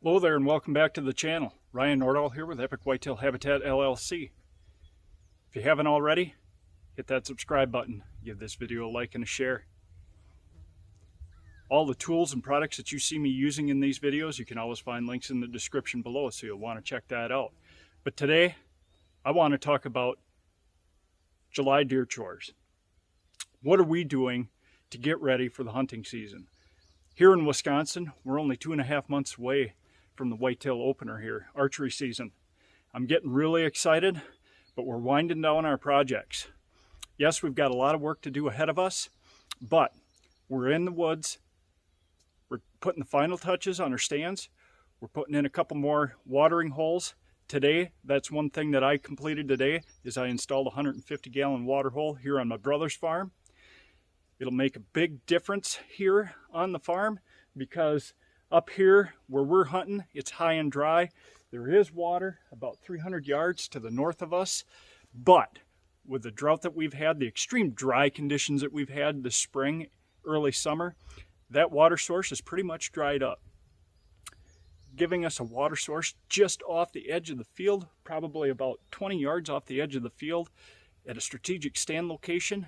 Hello there and welcome back to the channel. Ryan Nordahl here with Epic Whitetail Habitat LLC. If you haven't already, hit that subscribe button. Give this video a like and a share. All the tools and products that you see me using in these videos, you can always find links in the description below, so you'll want to check that out. But today, I want to talk about July deer chores. What are we doing to get ready for the hunting season? Here in Wisconsin, we're only 2.5 months away from the whitetail opener here, archery season. I'm getting really excited, but we're winding down our projects. Yes, we've got a lot of work to do ahead of us, but we're in the woods. We're putting the final touches on our stands. We're putting in a couple more watering holes. Today, that's one thing that I completed today, is I installed a 150-gallon water hole here on my brother's farm. It'll make a big difference here on the farm because up here where we're hunting, it's high and dry. There is water about 300 yards to the north of us, but with the drought that we've had, the extreme dry conditions that we've had this spring, early summer, that water source is pretty much dried up, giving us a water source just off the edge of the field, probably about 20 yards off the edge of the field at a strategic stand location.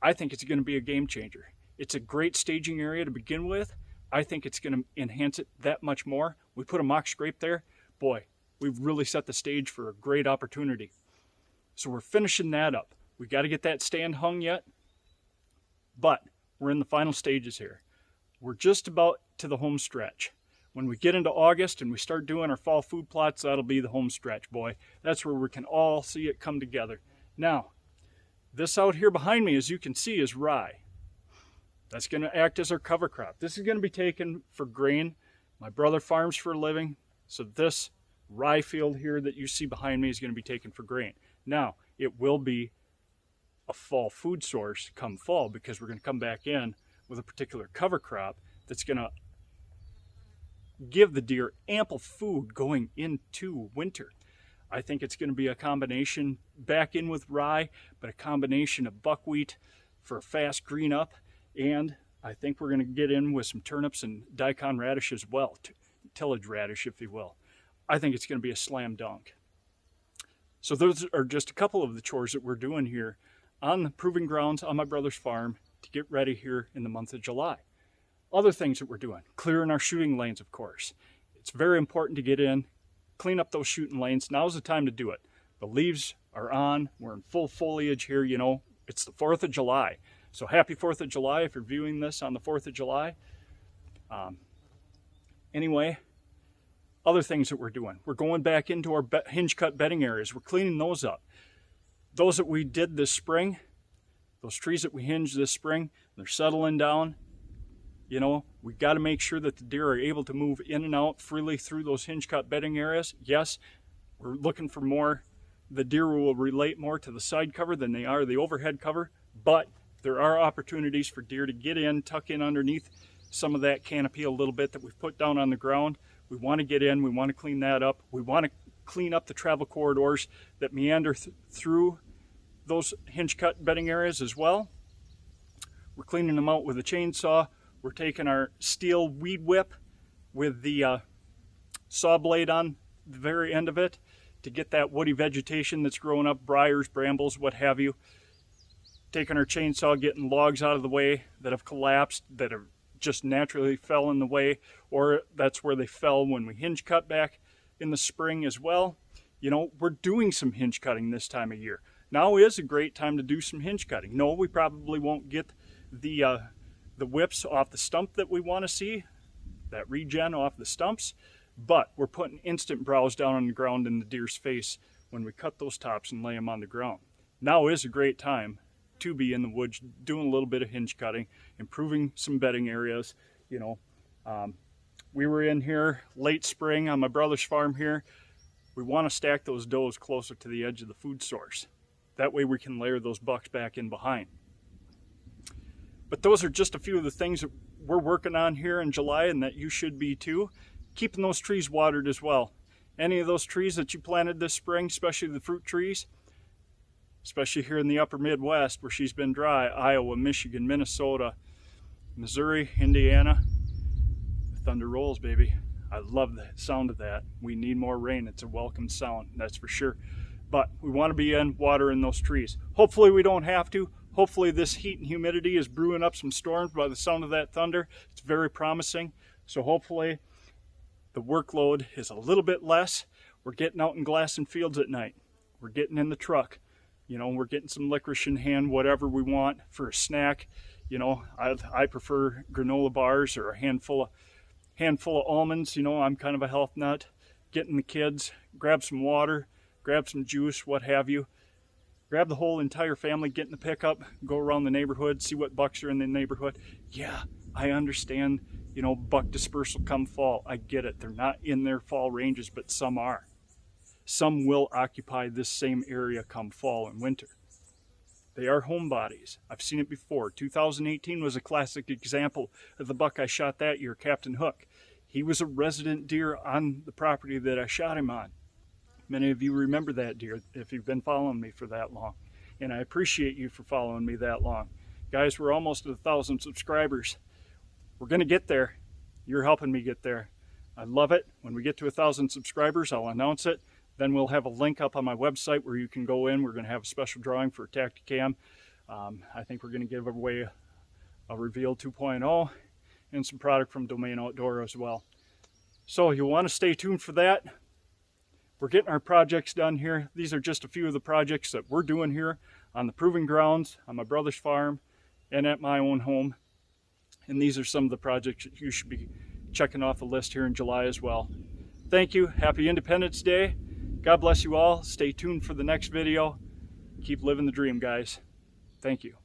I think it's going to be a game changer. It's a great staging area to begin with. I think it's going to enhance it that much more. We put a mock scrape there. Boy, we've really set the stage for a great opportunity. So we're finishing that up. We got to get that stand hung yet, but we're in the final stages here. We're just about to the home stretch. When we get into August and we start doing our fall food plots, that'll be the home stretch, boy. That's where we can all see it come together. Now, this out here behind me, as you can see, is rye. That's going to act as our cover crop. This is going to be taken for grain. My brother farms for a living, so this rye field here that you see behind me is going to be taken for grain. Now, it will be a fall food source come fall because we're going to come back in with a particular cover crop that's going to give the deer ample food going into winter. I think it's going to be a combination back in with rye, but a combination of buckwheat for a fast green up. And I think we're going to get in with some turnips and daikon radish as well, tillage radish, if you will. I think it's going to be a slam dunk. So those are just a couple of the chores that we're doing here on the proving grounds on my brother's farm to get ready here in the month of July. Other things that we're doing, clearing our shooting lanes, of course. It's very important to get in, clean up those shooting lanes. Now's the time to do it. The leaves are on. We're in full foliage here, you know. It's the 4th of July. So happy 4th of July if you're viewing this on the 4th of July. Anyway, other things that we're doing. We're going back into our hinge cut bedding areas. We're cleaning those up. Those that we did this spring, those trees that we hinged this spring, they're settling down. You know, we got to make sure that the deer are able to move in and out freely through those hinge cut bedding areas. Yes, we're looking for more. The deer will relate more to the side cover than they are the overhead cover, but there are opportunities for deer to get in, tuck in underneath some of that canopy a little bit that we've put down on the ground. We want to get in, we want to clean that up. We want to clean up the travel corridors that meander through those hinge cut bedding areas as well. We're cleaning them out with a chainsaw. We're taking our steel weed whip with the saw blade on the very end of it to get that woody vegetation that's growing up, briars, brambles, what have you. Taking our chainsaw, getting logs out of the way that have collapsed, that have just naturally fell in the way, or that's where they fell when we hinge cut back in the spring as well. You know, we're doing some hinge cutting this time of year. Now is a great time to do some hinge cutting. No, we probably won't get the whips off the stump that we want to see, that regen off the stumps, but we're putting instant browse down on the ground in the deer's face when we cut those tops and lay them on the ground. Now is a great time to be in the woods doing a little bit of hinge cutting, improving some bedding areas. You know, we were in here late spring on my brother's farm here. We want to stack those does closer to the edge of the food source. That way we can layer those bucks back in behind. But those are just a few of the things that we're working on here in July and that you should be too. Keeping those trees watered as well. Any of those trees that you planted this spring, especially the fruit trees, especially here in the upper Midwest where she's been dry, Iowa, Michigan, Minnesota, Missouri, Indiana, the thunder rolls, baby. I love the sound of that. We need more rain. It's a welcome sound, that's for sure. But we want to be in water in those trees. Hopefully we don't have to. Hopefully this heat and humidity is brewing up some storms by the sound of that thunder. It's very promising. So hopefully the workload is a little bit less. We're getting out in glassing fields at night. We're getting in the truck. You know, we're getting some licorice in hand, whatever we want for a snack. You know, I prefer granola bars or a handful of almonds. You know, I'm kind of a health nut. Getting the kids, grab some water, grab some juice, what have you. Grab the whole entire family, get in the pickup, go around the neighborhood, see what bucks are in the neighborhood. Yeah, I understand, you know, buck dispersal come fall. I get it. They're not in their fall ranges, but some are. Some will occupy this same area come fall and winter. They are homebodies. I've seen it before. 2018 was a classic example of the buck I shot that year, Captain Hook. He was a resident deer on the property that I shot him on. Many of you remember that deer if you've been following me for that long. And I appreciate you for following me that long. Guys, we're almost at 1,000 subscribers. We're going to get there. You're helping me get there. I love it. When we get to 1,000 subscribers, I'll announce it. Then we'll have a link up on my website where you can go in. We're going to have a special drawing for Tacticam. I think we're going to give away a Reveal 2.0 and some product from Domain Outdoor as well. So you'll want to stay tuned for that. We're getting our projects done here. These are just a few of the projects that we're doing here on the proving grounds, on my brother's farm, and at my own home. And these are some of the projects that you should be checking off the list here in July as well. Thank you. Happy Independence Day. God bless you all. Stay tuned for the next video. Keep living the dream, guys. Thank you.